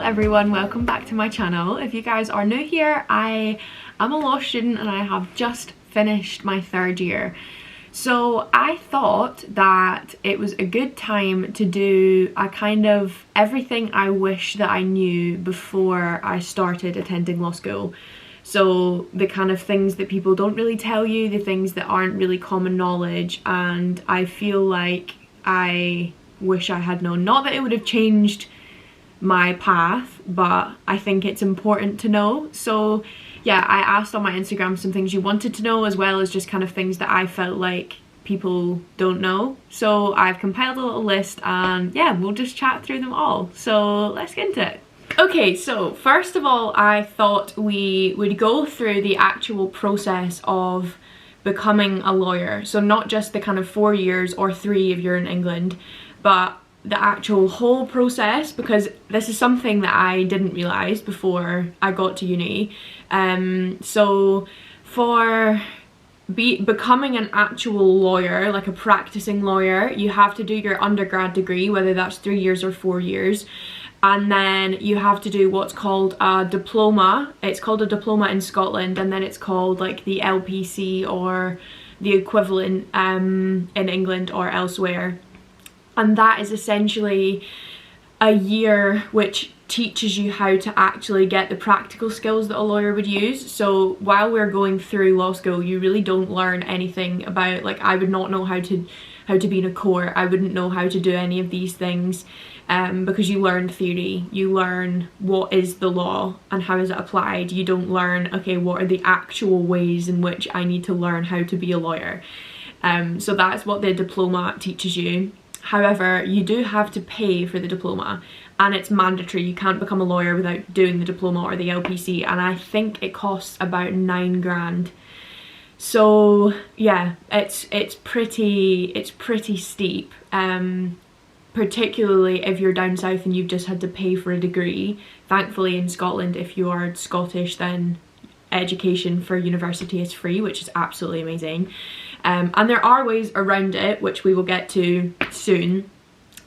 everyone, welcome back to my channel. If you guys are new here, I am a law student and I have just finished my third year. So I thought that it was a good time to do a kind of everything I wish that I knew before I started attending law school. So the kind of things that people don't really tell you, the things that aren't really common knowledge, and I feel like I wish I had known. Not that it would have changed my path, but I think it's important to know. So yeah, I asked on my Instagram some things you wanted to know, as well as just kind of things that I felt like people don't know. So I've compiled a little list and yeah, we'll just chat through them all. So let's get into it. Okay, so first of all, I thought we would go through the actual process of becoming a lawyer. So not just the kind of 4 years or 3 if you're in England, but the actual whole process, because this is something that I didn't realise before I got to uni. So for becoming an actual lawyer, like a practicing lawyer, you have to do your undergrad degree, whether that's 3 years or 4 years. And then you have to do what's called a diploma. It's called a diploma in Scotland, and then it's called like the LPC or the equivalent in England or elsewhere. And that is essentially a year which teaches you how to actually get the practical skills that a lawyer would use. So while we're going through law school, you really don't learn anything about, like, I would not know how to be in a court. I wouldn't know how to do any of these things because you learn theory. You learn what is the law and how is it applied. You don't learn, okay, what are the actual ways in which I need to learn how to be a lawyer. So that's what the diploma teaches you. However, you do have to pay for the diploma, and it's mandatory. You can't become a lawyer without doing the diploma or the LPC, and I think it costs about 9 grand. So yeah, it's pretty steep, particularly if you're down south and you've just had to pay for a degree. Thankfully in Scotland, if you are Scottish, then education for university is free, which is absolutely amazing. And there are ways around it, which we will get to soon.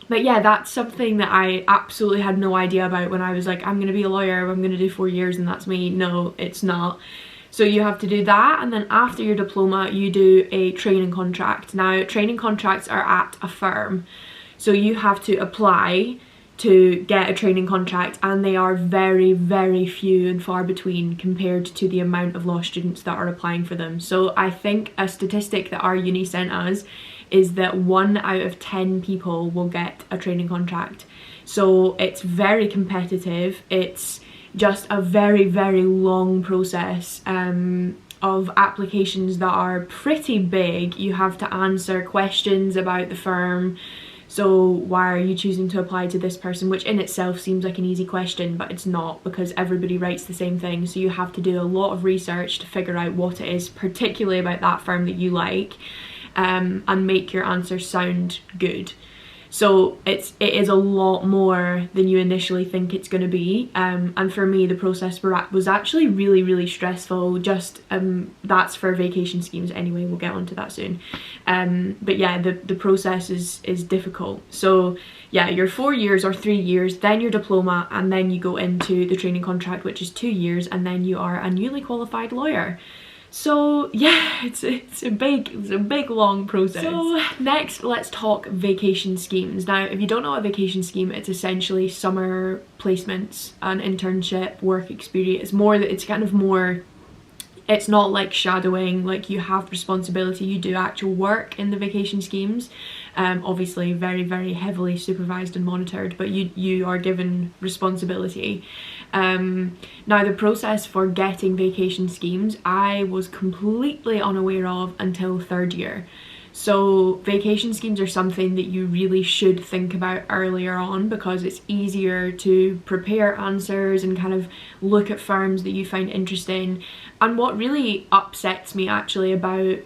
But yeah, that's something that I absolutely had no idea about when I was like, I'm going to be a lawyer, I'm going to do 4 years and that's me. No, it's not. So you have to do that, and then after your diploma you do a training contract. Now, training contracts are at a firm, so you have to apply to get a training contract, and they are very, very few and far between compared to the amount of law students that are applying for them. So I think a statistic that our uni sent us is that 1 out of 10 people will get a training contract. So it's very competitive. It's just a very, very long process of applications that are pretty big. You have to answer questions about the firm. So why are you choosing to apply to this person, which in itself seems like an easy question, but it's not, because everybody writes the same thing. So you have to do a lot of research to figure out what it is particularly about that firm that you like, and make your answer sound good. So it is a lot more than you initially think it's going to be, and for me the process was actually really, really stressful. Just that's for vacation schemes anyway, we'll get onto that soon. But yeah, the process is difficult. So yeah, your 4 years or 3 years, then your diploma, and then you go into the training contract, which is 2 years, and then you are a newly qualified lawyer. So yeah, it's a big long process. So next, let's talk vacation schemes. Now, if you don't know a vacation scheme, it's essentially summer placements, an internship, work experience. It's kind of more, it's not like shadowing, like you have responsibility, you do actual work in the vacation schemes. Obviously very, very heavily supervised and monitored, but you are given responsibility. Now, the process for getting vacation schemes I was completely unaware of until third year. So vacation schemes are something that you really should think about earlier on, because it's easier to prepare answers and kind of look at firms that you find interesting. And what really upsets me actually about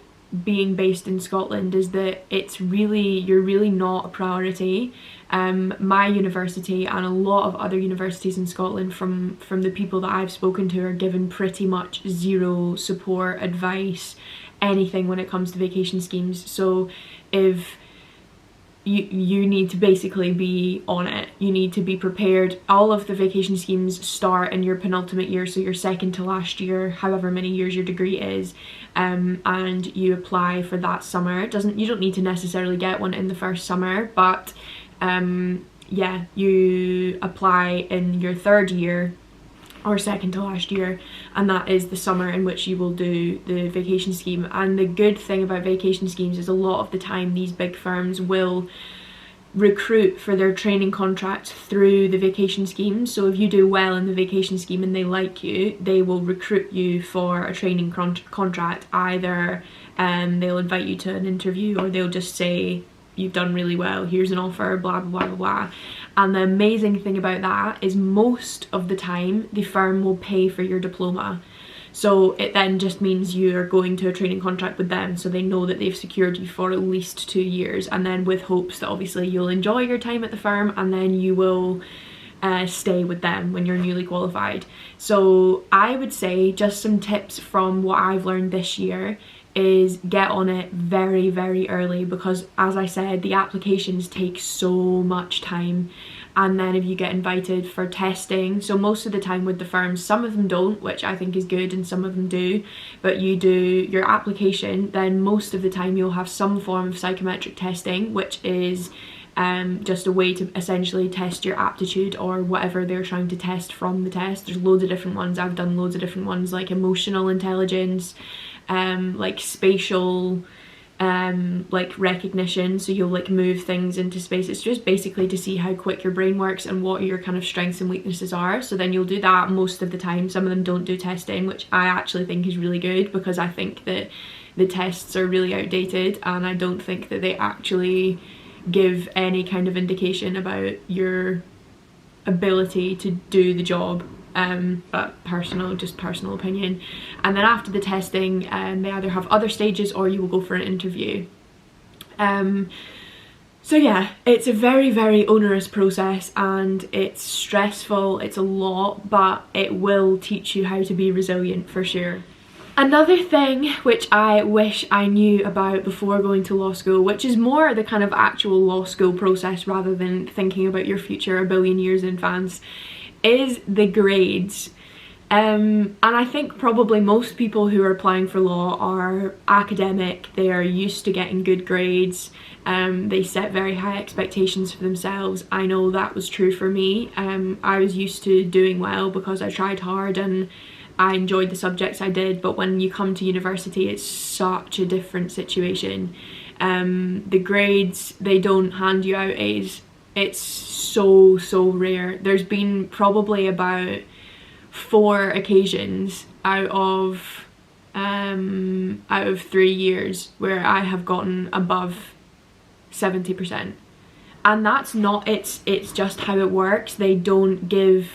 being based in Scotland is that you're really not a priority. My university and a lot of other universities in Scotland, from the people that I've spoken to, are given pretty much zero support, advice, anything when it comes to vacation schemes. So if you need to basically be on it. You need to be prepared. All of the vacation schemes start in your penultimate year, so your second to last year, however many years your degree is, and you apply for that summer. You don't need to necessarily get one in the first summer, but yeah, you apply in your third year or second to last year, and that is the summer in which you will do the vacation scheme. And the good thing about vacation schemes is a lot of the time these big firms will recruit for their training contract through the vacation scheme. So if you do well in the vacation scheme and they like you, they will recruit you for a training contract. Either they'll invite you to an interview, or they'll just say, you've done really well, here's an offer, blah blah blah blah blah. And the amazing thing about that is most of the time the firm will pay for your diploma. So it then just means you are going to a training contract with them, so they know that they've secured you for at least 2 years, and then with hopes that obviously you'll enjoy your time at the firm and then you will stay with them when you're newly qualified. So I would say just some tips from what I've learned this year is get on it very, very early, because as I said, the applications take so much time. And then if you get invited for testing, so most of the time with the firms, some of them don't, which I think is good, and some of them do, but you do your application, then most of the time you'll have some form of psychometric testing, which is just a way to essentially test your aptitude or whatever they're trying to test from the test. There's loads of different ones. I've done loads of different ones, like emotional intelligence, like spatial like recognition, so you'll like move things into space. It's just basically to see how quick your brain works and what your kind of strengths and weaknesses are. So then you'll do that most of the time. Some of them don't do testing, which I actually think is really good, because I think that the tests are really outdated and I don't think that they actually give any kind of indication about your ability to do the job. But just personal opinion. And then after the testing, they either have other stages or you will go for an interview. So yeah, it's a very, very onerous process and it's stressful, it's a lot, but it will teach you how to be resilient for sure. Another thing which I wish I knew about before going to law school, which is more the kind of actual law school process rather than thinking about your future a billion years in advance, is the grades. And I think probably most people who are applying for law are academic. They are used to getting good grades. They set very high expectations for themselves. I know that was true for me. I was used to doing well because I tried hard and I enjoyed the subjects I did, but when you come to university it's such a different situation. The grades, they don't hand you out A's. It's so rare. There's been probably about 4 occasions out of 3 years where I have gotten above 70%, and that's not, it's just how it works. They don't give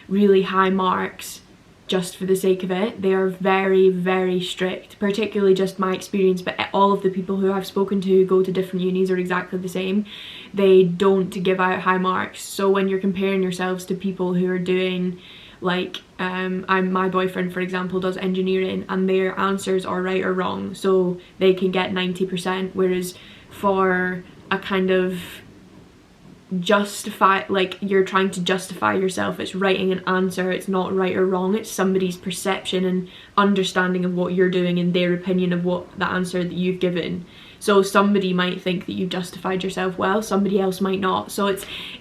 really high marks just for the sake of it. They are very, very strict, particularly just my experience, but all of the people who I've spoken to who go to different unis are exactly the same. They don't give out high marks. So when you're comparing yourselves to people who are doing like, my boyfriend for example does engineering and their answers are right or wrong, so they can get 90%, whereas for a kind of justify, like you're trying to justify yourself, it's writing an answer, it's not right or wrong, it's somebody's perception and understanding of what you're doing and their opinion of what the answer that you've given. So somebody might think that you've justified yourself well, somebody else might not. So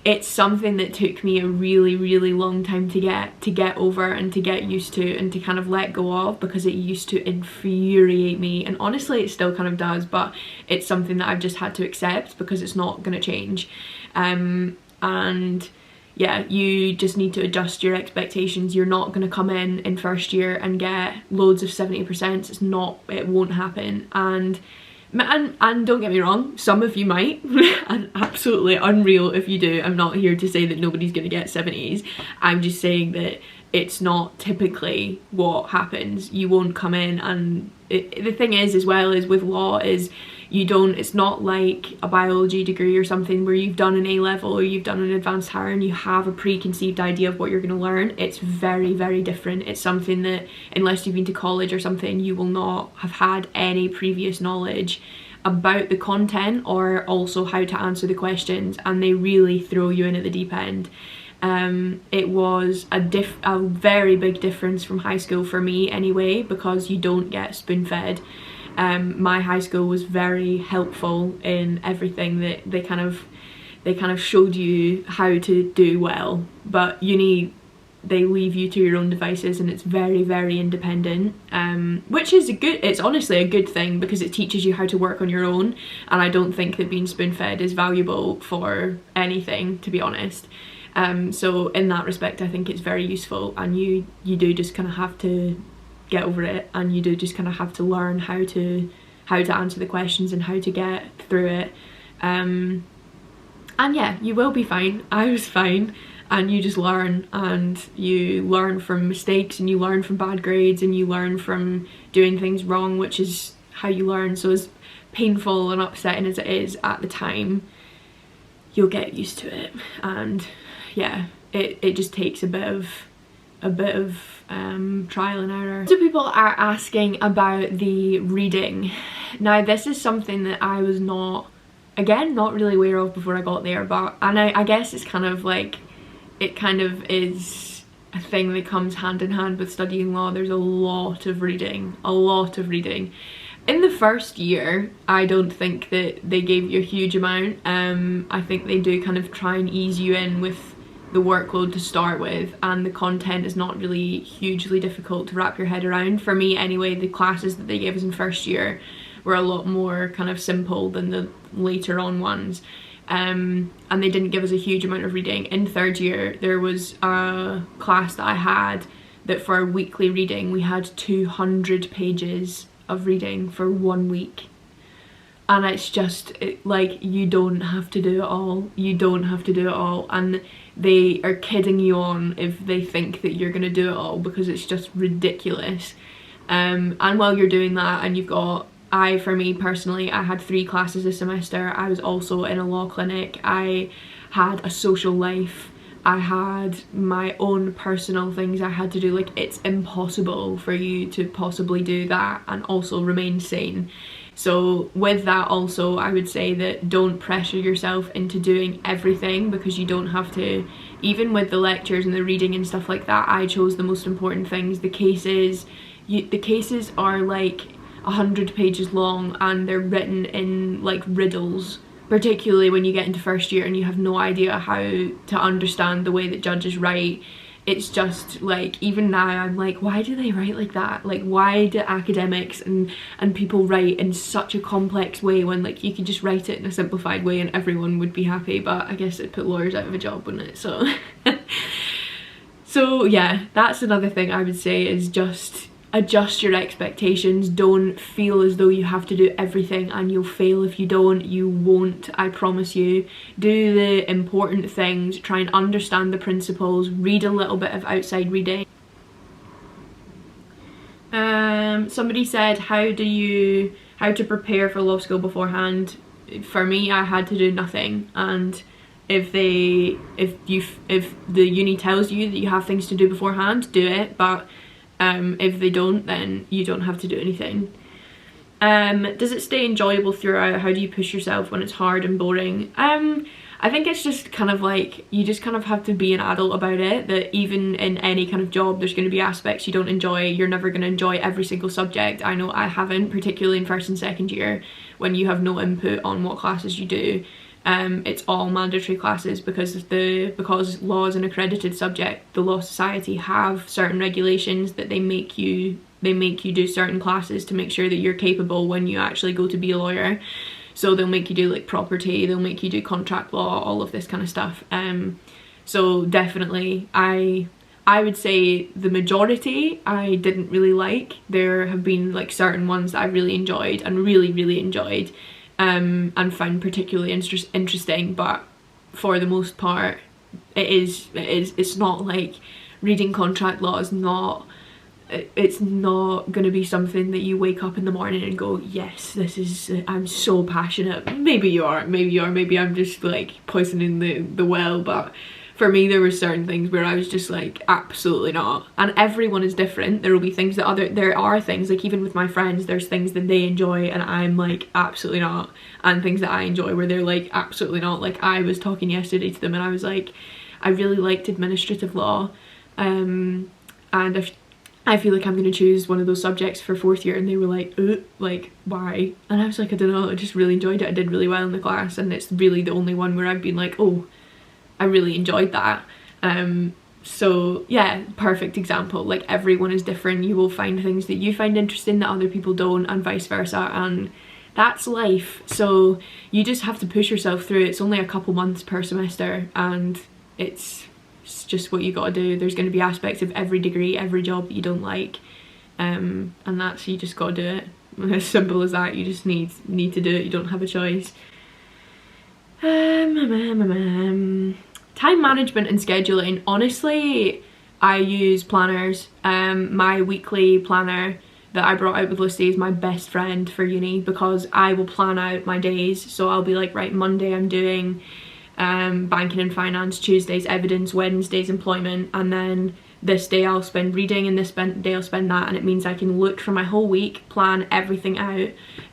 it's something that took me a really, really long time to get over and to get used to and to kind of let go of, because it used to infuriate me, and honestly it still kind of does, but it's something that I've just had to accept because it's not going to change. And yeah, you just need to adjust your expectations. You're not going to come in first year and get loads of 70%. It won't happen. And don't get me wrong, some of you might, and absolutely unreal if you do. I'm not here to say that nobody's going to get 70s. I'm just saying that it's not typically what happens. You won't come in, and the thing is as well is with law is it's not like a biology degree or something where you've done an A-level or you've done an advanced higher and you have a preconceived idea of what you're going to learn. It's very, very different. It's something that unless you've been to college or something, you will not have had any previous knowledge about the content or also how to answer the questions, and they really throw you in at the deep end. It was a very big difference from high school for me anyway, because you don't get spoon-fed. My high school was very helpful in everything. That they kind of showed you how to do well, but uni, they leave you to your own devices, and it's very, very independent, which is it's honestly a good thing, because it teaches you how to work on your own, and I don't think that being spoon-fed is valuable for anything, to be honest. So in that respect, I think it's very useful, and you do just kind of have to get over it, and you do just kind of have to learn how to answer the questions and how to get through it. And yeah, you will be fine. I was fine. And you just learn, and you learn from mistakes, and you learn from bad grades, and you learn from doing things wrong, which is how you learn. So as painful and upsetting as it is at the time, you'll get used to it. And yeah, it just takes a bit of trial and error. So people are asking about the reading. Now this is something that I was not really aware of before I got there, but I guess it's kind of like, it kind of is a thing that comes hand in hand with studying law. There's a lot of reading, In the first year, I don't think that they gave you a huge amount. I think they do kind of try and ease you in with the workload to start with, and the content is not really hugely difficult to wrap your head around. For me anyway, the classes that they gave us in first year were a lot more kind of simple than the later on ones. And they didn't give us a huge amount of reading. In third year, there was a class that I had that for our weekly reading, we had 200 pages of reading for 1 week. And it's just, like, you don't have to do it all. You don't have to do it all. And they are kidding you on if they think that you're going to do it all, because it's just ridiculous. And while you're doing that, and you've got, for me personally, I had 3 classes this semester. I was also in a law clinic. I had a social life. I had my own personal things I had to do. Like, it's impossible for you to possibly do that and also remain sane. So with that also, I would say that don't pressure yourself into doing everything, because you don't have to. Even with the lectures and the reading and stuff like that, I chose the most important things. The cases are like 100 pages long, and they're written in like riddles, particularly when you get into first year and you have no idea how to understand the way that judges write. It's just like, even now I'm like, why do they write like that? Like, why do academics and people write in such a complex way when, like, you could just write it in a simplified way and everyone would be happy? But I guess it'd put lawyers out of a job, wouldn't it? So so yeah, that's another thing I would say, is just adjust your expectations. Don't feel as though you have to do everything, and you'll fail if you don't. You won't, I promise you. Do the important things, try and understand the principles, read a little bit of outside reading. Somebody said, how to prepare for law school beforehand. For me, I had to do nothing, and if the uni tells you that you have things to do beforehand, do it. But if they don't, then you don't have to do anything. Does it stay enjoyable throughout? How do you push yourself when it's hard and boring? I think it's just kind of like, you just kind of have to be an adult about it, that even in any kind of job there's going to be aspects you don't enjoy. You're never going to enjoy every single subject. I know I haven't, particularly in first and second year, when you have no input on what classes you do. It's all mandatory classes, because law is an accredited subject. The Law Society have certain regulations that they make you do certain classes to make sure that you're capable when you actually go to be a lawyer. So they'll make you do like property, they'll make you do contract law, all of this kind of stuff. So definitely, I would say the majority I didn't really like. There have been like certain ones that I really enjoyed and really enjoyed. And found particularly interesting, but for the most part it's not like reading contract law is not, it's not going to be something that you wake up in the morning and go, yes, this is, I'm so passionate. Maybe you are, maybe I'm just like poisoning the well, but for me there were certain things where I was just like, absolutely not. And everyone is different. There will be things that there are things, like even with my friends, there's things that they enjoy and I'm like, absolutely not. And things that I enjoy where they're like, absolutely not. Like I was talking yesterday to them and I was like, I really liked administrative law, and I feel like I'm going to choose one of those subjects for 4th year, and they were like why? And I was like, I don't know, I just really enjoyed it. I did really well in the class, and it's really the only one where I've been like, oh, I really enjoyed that. So yeah, perfect example. Like everyone is different. You will find things that you find interesting that other people don't, and vice versa, and that's life. So you just have to push yourself through. It's only a couple months per semester, and it's just what you gotta do. There's going to be aspects of every degree, every job that you don't like, and that's, you just gotta do it. As simple as that. You just need to do it. You don't have a choice. Time management and scheduling. Honestly, I use planners. My weekly planner that I brought out with Lucy is my best friend for uni, because I will plan out my days. So I'll be like, right, Monday I'm doing banking and finance, Tuesday's evidence, Wednesday's employment, and then this day I'll spend reading and this day I'll spend that, and it means I can look for my whole week, plan everything out,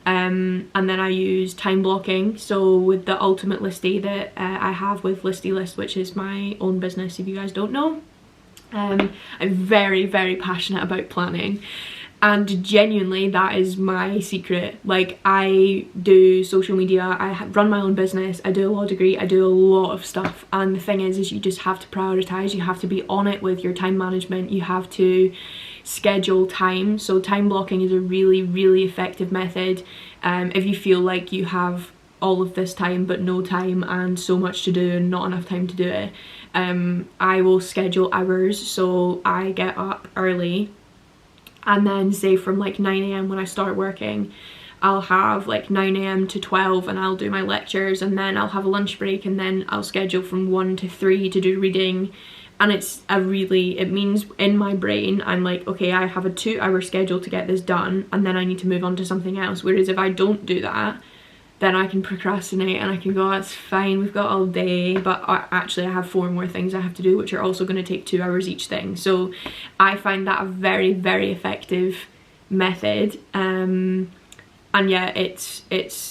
and then I use time blocking. So with the ultimate listy that I have with Listy List, which is my own business if you guys don't know, I'm very, very passionate about planning. And genuinely, that is my secret. Like, I do social media, I run my own business, I do a law degree, I do a lot of stuff. And the thing is you just have to prioritize. You have to be on it with your time management. You have to schedule time. So time blocking is a really, really effective method. If you feel like you have all of this time but no time and so much to do and not enough time to do it, I will schedule hours. So I get up early, and then say from like 9 AM when I start working, I'll have like 9 AM to 12 and I'll do my lectures, and then I'll have a lunch break, and then I'll schedule from 1 to 3 to do reading. And it means in my brain I'm like, okay, I have a 2-hour schedule to get this done, and then I need to move on to something else. Whereas if I don't do that, then I can procrastinate and I can go, that's fine, we've got all day, but actually I have 4 more things I have to do, which are also going to take 2 hours each thing. So I find that a very, very effective method, and yeah, it's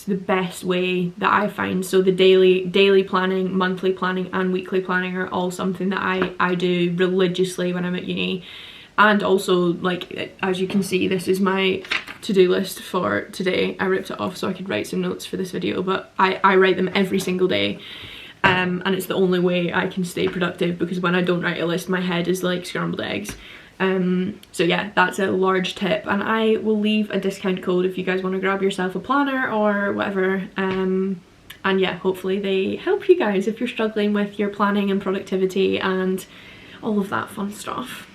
the best way that I find. So the daily planning, monthly planning and weekly planning are all something that I do religiously when I'm at uni. And also, like, as you can see, this is my to-do list for today. I ripped it off so I could write some notes for this video, but I write them every single day, and it's the only way I can stay productive, because when I don't write a list, my head is like scrambled eggs. So yeah, that's a large tip, and I will leave a discount code if you guys want to grab yourself a planner or whatever. And yeah, hopefully they help you guys if you're struggling with your planning and productivity and all of that fun stuff.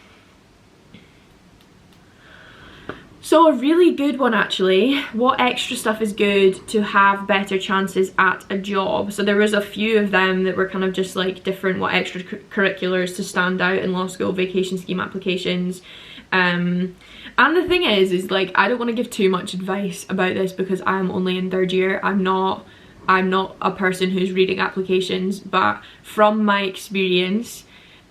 So a really good one actually, what extra stuff is good to have better chances at a job? So there was a few of them that were kind of just like different, what extracurriculars to stand out in law school, vacation scheme applications. And the thing is like, I don't want to give too much advice about this because I'm only in 3rd year. I'm not a person who's reading applications, but from my experience,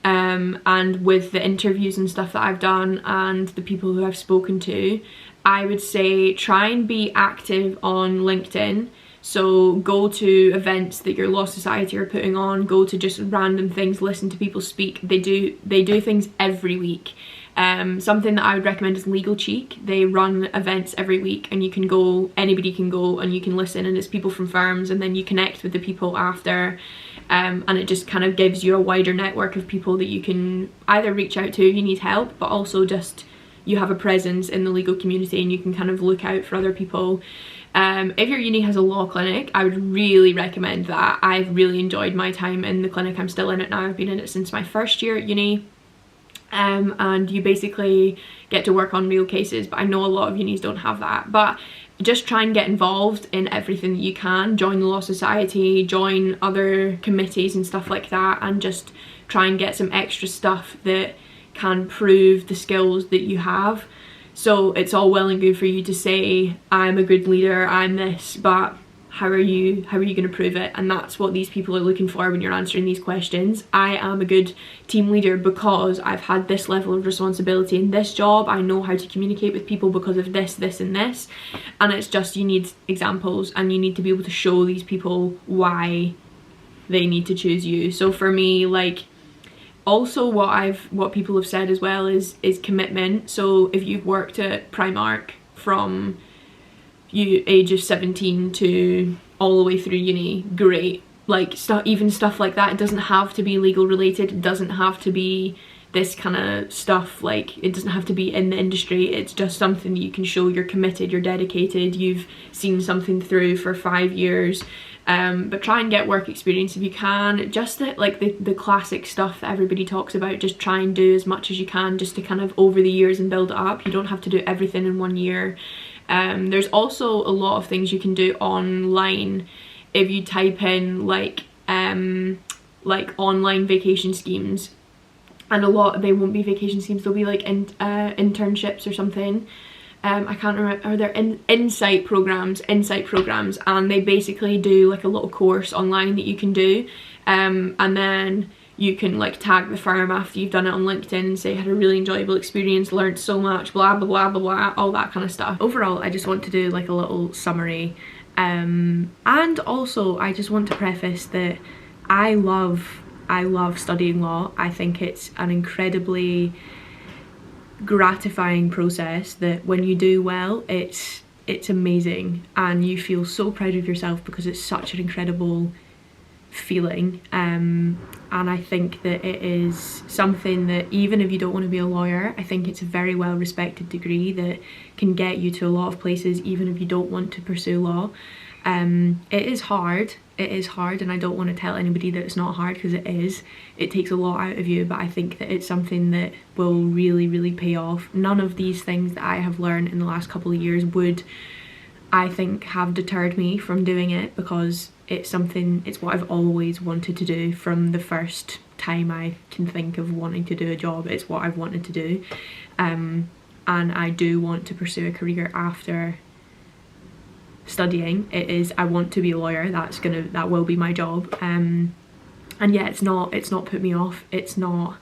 and with the interviews and stuff that I've done and the people who I've spoken to, I would say try and be active on LinkedIn. So go to events that your law society are putting on, go to just random things, listen to people speak. They do things every week. Something that I would recommend is Legal Cheek. They run events every week, and you can go, anybody can go and you can listen, and it's people from firms, and then you connect with the people after. And it just kind of gives you a wider network of people that you can either reach out to if you need help, but also just you have a presence in the legal community and you can kind of look out for other people. If your uni has a law clinic, I would really recommend that. I've really enjoyed my time in the clinic. I'm still in it now. I've been in it since my 1st year at uni. And you basically get to work on real cases, but I know a lot of unis don't have that. But just try and get involved in everything that you can. Join the law society, join other committees and stuff like that, and just try and get some extra stuff that can prove the skills that you have. So it's all well and good for you to say, I'm a good leader, I'm this, but how are you going to prove it? And that's what these people are looking for when you're answering these questions. I am a good team leader because I've had this level of responsibility in this job. I know how to communicate with people because of this, this and this. And it's just, you need examples and you need to be able to show these people why they need to choose you. So for me, like, also what people have said as well is commitment. So if you've worked at Primark from age of 17 to all the way through uni, great. Like, even stuff like that, it doesn't have to be legal related, it doesn't have to be this kind of stuff, like it doesn't have to be in the industry. It's just something that you can show you're committed, you're dedicated, you've seen something through for 5 years. But try and get work experience if you can. Just the classic stuff that everybody talks about, just try and do as much as you can just to kind of over the years and build it up. You don't have to do everything in 1 year. There's also a lot of things you can do online if you type in like online vacation schemes, and a lot, they won't be vacation schemes, they'll be like internships or something. I can't remember, are there insight programs, and they basically do like a little course online that you can do, and then you can like tag the firm after you've done it on LinkedIn and say, had a really enjoyable experience, learned so much, blah blah blah blah blah, all that kind of stuff. Overall, I just want to do like a little summary, and also I just want to preface that I love studying law. I think it's an incredibly gratifying process that when you do well, it's amazing and you feel so proud of yourself because it's such an incredible feeling, and I think that it is something that even if you don't want to be a lawyer, I think it's a very well respected degree that can get you to a lot of places even if you don't want to pursue law. It is hard, and I don't want to tell anybody that it's not hard, because it is. It takes a lot out of you, but I think that it's something that will really, really pay off. None of these things that I have learned in the last couple of years would, I think, have deterred me from doing it, because it's what I've always wanted to do from the first time I can think of wanting to do a job. It's what I've wanted to do, and I do want to pursue a career after studying. I want to be a lawyer. That will be my job, and yeah, it's not put me off. It's not,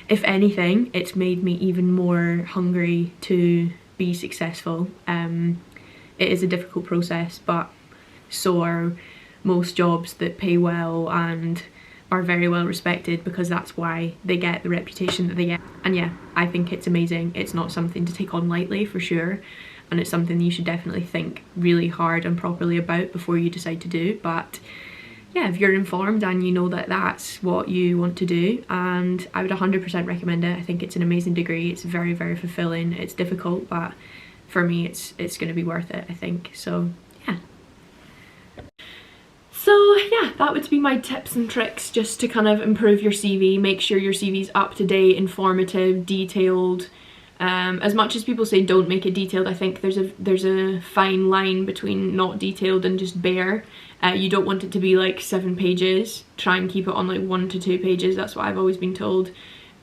if anything, it's made me even more hungry to be successful. It is a difficult process, but so are most jobs that pay well and are very well respected, because that's why they get the reputation that they get. And yeah, I think it's amazing. It's not something to take on lightly, for sure, and it's something you should definitely think really hard and properly about before you decide to do. But yeah, if you're informed and you know that that's what you want to do, and I would 100% recommend it. I think it's an amazing degree. It's very, very fulfilling. It's difficult, but for me it's going to be worth it, I think. So yeah. So yeah, that would be my tips and tricks just to kind of improve your CV. Make sure your CV's up to date, informative, detailed. As much as people say don't make it detailed, I think there's a fine line between not detailed and just bare. You don't want it to be like 7 pages. Try and keep it on like 1 to 2 pages. That's what I've always been told.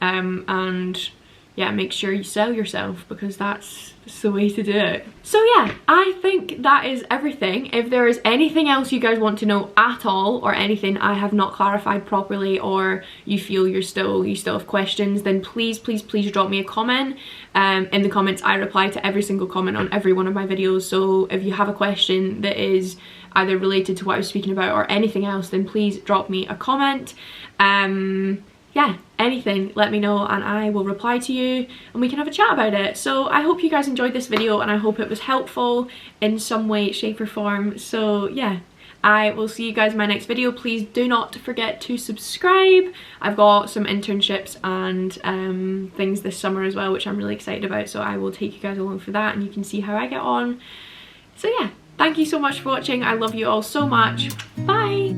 And yeah, make sure you sell yourself, because that's the way to do it. So yeah, I think that is everything. If there is anything else you guys want to know at all, or anything I have not clarified properly, or you feel you still have questions, then please drop me a comment. In the comments, I reply to every single comment on every one of my videos. So if you have a question that is either related to what I was speaking about or anything else, then please drop me a comment. Yeah, anything, let me know and I will reply to you and we can have a chat about it. So I hope you guys enjoyed this video and I hope it was helpful in some way, shape or form. So yeah, I will see you guys in my next video. Please do not forget to subscribe. I've got some internships and things this summer as well, which I'm really excited about. So I will take you guys along for that and you can see how I get on. So yeah, thank you so much for watching. I love you all so much. Bye.